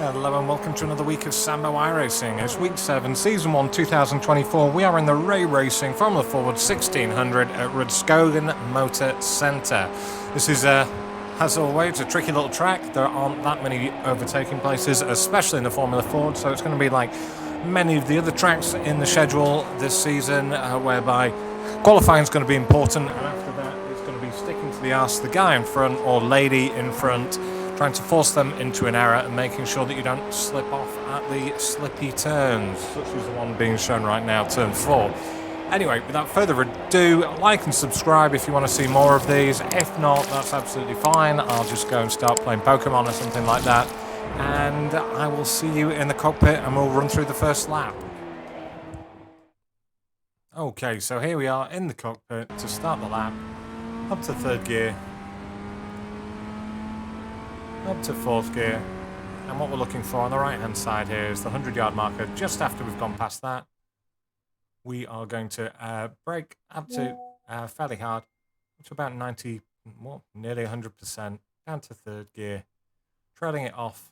Hello and welcome to another week of Sambo iRacing. It's week 7, season 1, 2024. We are in the Racing Formula Ford 1600 at Rudskogen Motorsenter. This is, as always, a tricky little track. There aren't that many overtaking places, especially in the Formula Ford, so it's going to be like many of the other tracks in the schedule this season, whereby qualifying is going to be important, and after that it's going to be sticking to the arse of the guy in front or lady in front, trying to force them into an error and making sure that you don't slip off at the slippy turns, such as the one being shown right now, turn 4. Anyway, without further ado, like and subscribe if you want to see more of these. If not, that's absolutely fine. I'll just go and start playing Pokemon or something like that. And I will see you in the cockpit and we'll run through the first lap. Okay, so here we are in the cockpit to start the lap. Up to third gear. Up to fourth gear, and what we're looking for on the right hand side here is the 100-yard marker. Just after we've gone past that, we are going to brake up to fairly hard, up to about 90, well, nearly 100%, down to third gear, trailing it off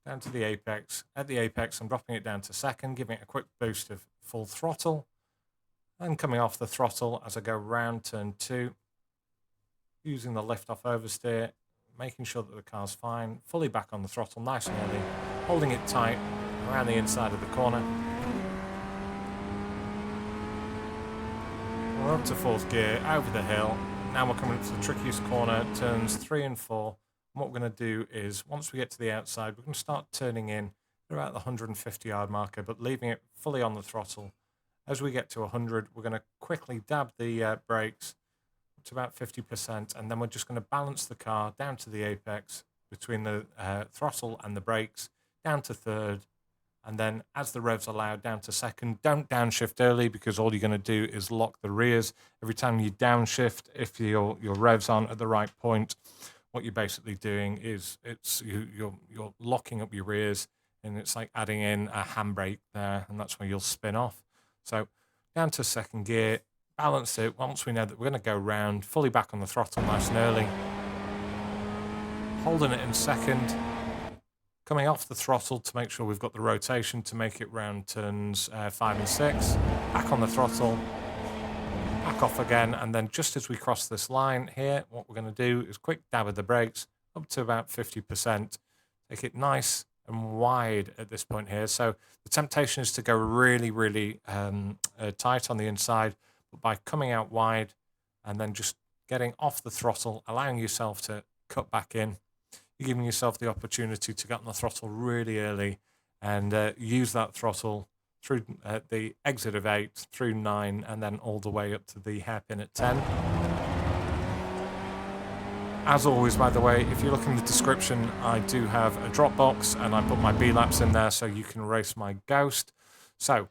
down to the apex. At the apex, I'm dropping it down to second, giving it a quick boost of full throttle, and coming off the throttle as I go round turn 2, using the lift off oversteer, making sure that the car's fine, fully back on the throttle, nice and early, holding it tight around the inside of the corner. We're up to fourth gear, over the hill. Now we're coming up to the trickiest corner, turns 3 and 4. And what we're going to do is, once we get to the outside, we're going to start turning in at about the 150-yard marker, but leaving it fully on the throttle. As we get to 100, we're going to quickly dab the brakes to about 50%, and then we're just going to balance the car down to the apex between the throttle and the brakes, down to third, and then as the revs allow, down to second. Don't downshift early, because all you're going to do is lock the rears. Every time you downshift, if your revs aren't at the right point, what you're basically doing is you're locking up your rears, and it's like adding in a handbrake there, and that's where you'll spin off. So down to second gear, balance it. Once we know that we're going to go round, fully back on the throttle nice and early, holding it in second, coming off the throttle to make sure we've got the rotation to make it round turns 5 and 6, back on the throttle, back off again, and then just as we cross this line here, what we're going to do is quick dab of the brakes up to about 50%, take it nice and wide at this point here. So the temptation is to go really tight on the inside, but by coming out wide and then just getting off the throttle, allowing yourself to cut back in, you're giving yourself the opportunity to get on the throttle really early and use that throttle through the exit of 8, through 9, and then all the way up to the hairpin at 10. As always, by the way, if you look in the description, I do have a Dropbox, and I put my BLAPs in there so you can race my Ghost. So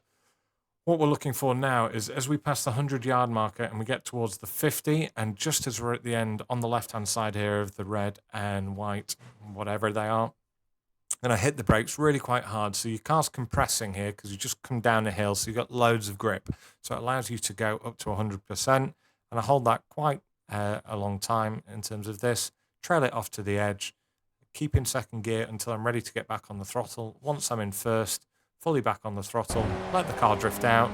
what we're looking for now is, as we pass the 100-yard marker and we get towards the 50, and just as we're at the end, on the left-hand side here of the red and white, whatever they are, I'm going to hit the brakes really quite hard. So your car's compressing here because you just come down a hill, so you've got loads of grip. So it allows you to go up to 100%, and I hold that quite a long time in terms of this. Trail it off to the edge, keep in second gear until I'm ready to get back on the throttle. Once I'm in first, fully back on the throttle, let the car drift out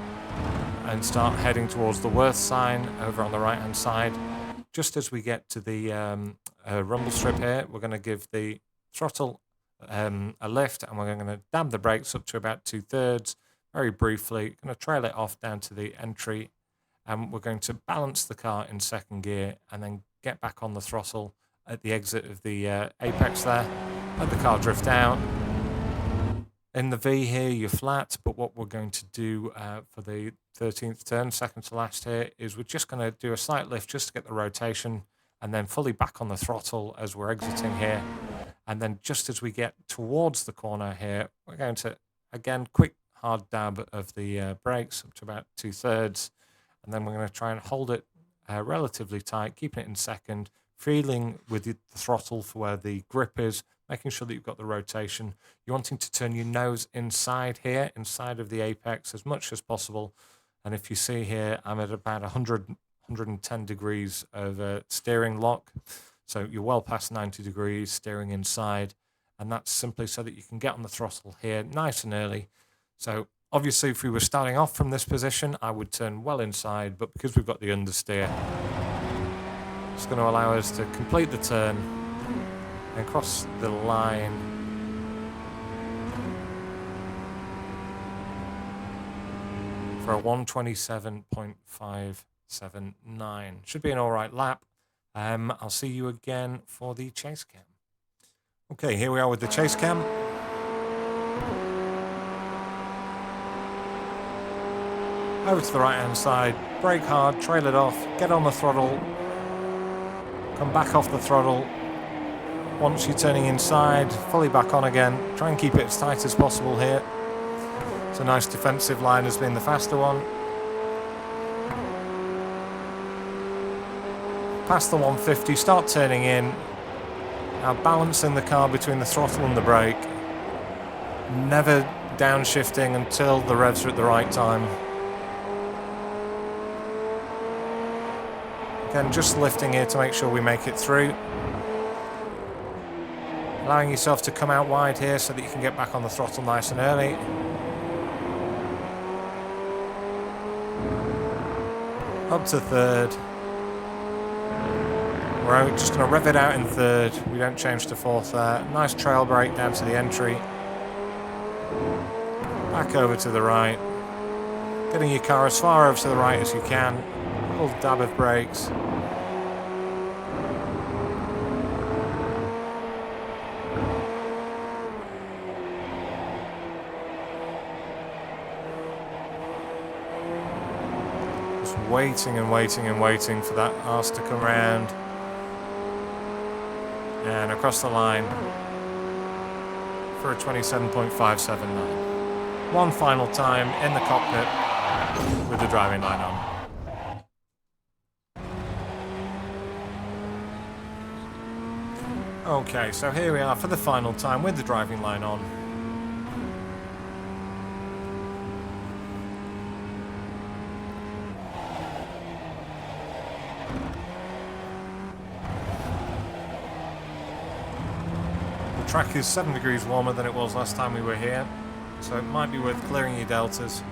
and start heading towards the Worth sign over on the right hand side. Just as we get to the rumble strip here, we're going to give the throttle a lift, and we're going to dab the brakes up to about 2/3 very briefly. Going to trail it off down to the entry, and we're going to balance the car in second gear and then get back on the throttle at the exit of the apex there. Let the car drift out. In the V here, you're flat, but what we're going to do for the 13th turn, second to last here, is we're just going to do a slight lift just to get the rotation, and then fully back on the throttle as we're exiting here. And then just as we get towards the corner here, we're going to, again, quick hard dab of the brakes up to about 2/3, and then we're going to try and hold it relatively tight, keeping it in second, feeling with the throttle for where the grip is, making sure that you've got the rotation. You're wanting to turn your nose inside here, inside of the apex as much as possible. And if you see here, I'm at about 110 degrees of steering lock. So you're well past 90 degrees, steering inside. and that's simply so that you can get on the throttle here nice and early. So obviously if we were starting off from this position, I would turn well inside, but because we've got the understeer, it's going to allow us to complete the turn and cross the line for a 1:27.579. Should be an alright lap. I'll see you again for the chase cam. Okay, here we are with the chase cam. Over to the right hand side, brake hard, trail it off, get on the throttle, come back off the throttle. Once you're turning inside, fully back on again. Try and keep it as tight as possible here. It's a nice defensive line as being the faster one. Past the 150, start turning in. Now balancing the car between the throttle and the brake. Never downshifting until the revs are at the right time. Again, just lifting here to make sure we make it through. Allowing yourself to come out wide here so that you can get back on the throttle nice and early. Up to third. We're just going to rev it out in third. We don't change to fourth there. Nice trail brake down to the entry. Back over to the right. Getting your car as far over to the right as you can. A little dab of brakes. Just waiting and waiting and waiting for that arse to come round. And across the line for a 27.579. One final time in the cockpit with the driving line on. Okay, so here we are for the final time with the driving line on. The track is 7 degrees warmer than it was last time we were here, so it might be worth clearing your deltas.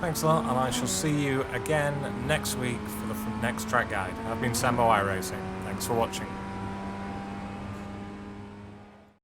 Thanks a lot, and I shall see you again next week for the next track guide. I've been Sambo iRacing. Thanks for watching.